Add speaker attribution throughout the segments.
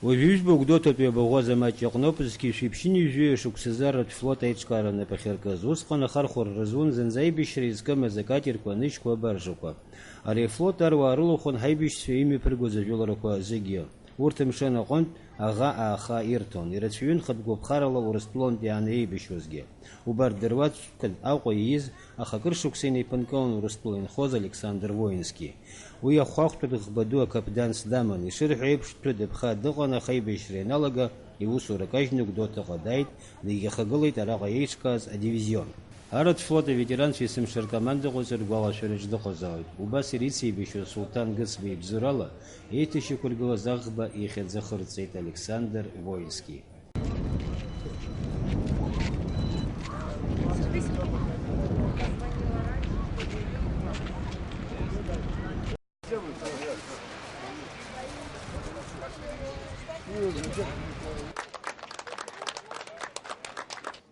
Speaker 1: Уажәыжәба Гәдоуҭатәи абаӷәаза маҷ иҟноуп зқьышәиԥшьыни жәҩа шықәсазаратә флот аиҿкаараны иԥахьаркыз. Усҟан ахархәара рызун зынӡа аибашьра изкымыз акатерқәа, анышьқәа, абаржақәа. Ари афлот аруаа рылахәын ҳаибашьцәа имҩаԥыргоз ажәыларақәа зегьы. Урҭ амшын аҟынтә аӷа-ааха ирҭон. Ирацәаҩын хатәгәаԥхарала Урыстәылантә иаанеибашьуазгьы. Убарҭ дыруаӡәк Аҟәа ииз, аха акыр шықәса инеиԥынкылан Урыстәыла инхоз Александр Воински. Уи ахәахәтәы ӷба ду акаԥданс даман. Ишырҳәо еиԥш дтәы-дыԥха дыҟан, аха аибашьра ианалага иусура кажьны Гәдоуҭаҟа дааит, дегьахагылеит араҟа еиҿкааз адивизион. Аратә флот аветеранцәа есымша ркомандаҟәаҩцәа ргәалашәараҿ дыҟазаауеит. Убас ирицеибашьуаз Сулҭан Гыцба ибзоурала еиҭашьақәыргылаз аӷба ихьаӡахырҵеит Александр Воински.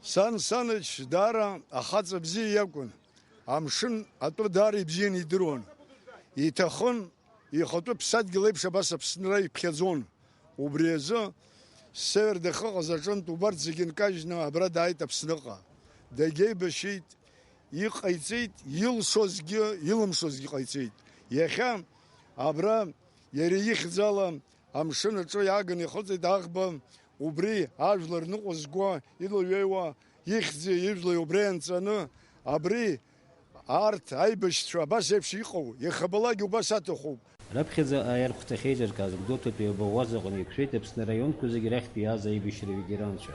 Speaker 2: Сан Саныч даара ахаҵа бзиа иакәын. Амшын атәы даара ибзианы идыруан. Иҭахын ихатәы ԥсадгьыл еиԥш абас Аԥсынра иԥхьаӡон. Убри азы север дахыҟаз аҿынтә убарҭ зегьы нкажьны абра дааит Аԥсныҟа. Дагьеибашьит, иҟаиҵеит, илшозгьы, илымшозгьы ҟаиҵеит. Иахьа абра иара ихьӡала амшын аҿы иааганы ихыҵит аӷба. Убри ажәлар ныҟәызгуа, илаҩеиуа, ихьӡи ижәлеи убри анҵаны, абри арҭ аибашьцәа абас еиԥш иҟоу, иахабалагьы убас аҭахуп.
Speaker 1: Раԥхьаӡа аиархәҭахь еиҿыркааз Гәдоуҭатәи абаӷәаза аҟны иқәшәеит Аԥсны араионқәа зегьы рахьтә иааз аибашьра ветеранцәа.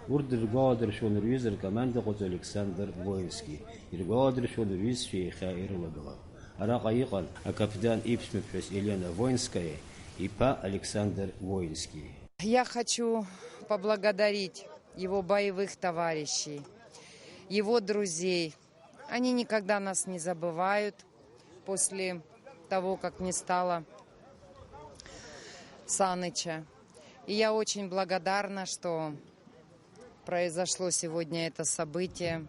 Speaker 1: Урҭ дыргәаладыршәон рҩыза ркомандаҟәаҵаҩ Александр Воински. Иргәаладыршәон рҩызцәа иахьа ирылагылап. Араҟа иҟан акаԥдан иԥшәмаԥҳәыс Елена Воинская, иԥа Александр Воински.
Speaker 3: Я хочу поблагодарить его боевых товарищей, его друзей. Они никогда нас не забывают после того, как не стало Саныча. И я очень благодарна, что произошло сегодня это событие.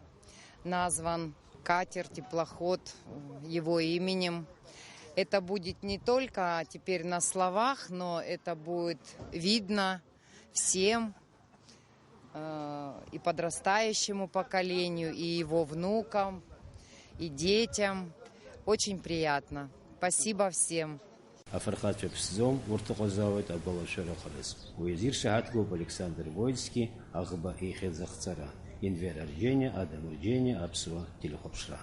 Speaker 3: Назван катер, теплоход его именем. Это будет не только теперь на словах, но это будет видно всем, и подрастающему поколению, и его внукам, и детям. Очень приятно. Спасибо всем.
Speaker 1: Афархатча ԥсӡом, урҭ ыҟазаауеит агәалашәара ҟараз. Уи азы иршаҳаҭгоуп Александр Воински, аӷба ихьӡахцара. Инвер Арџьениа, Адам Рџьениа, аԥсуа телехәаԥшра.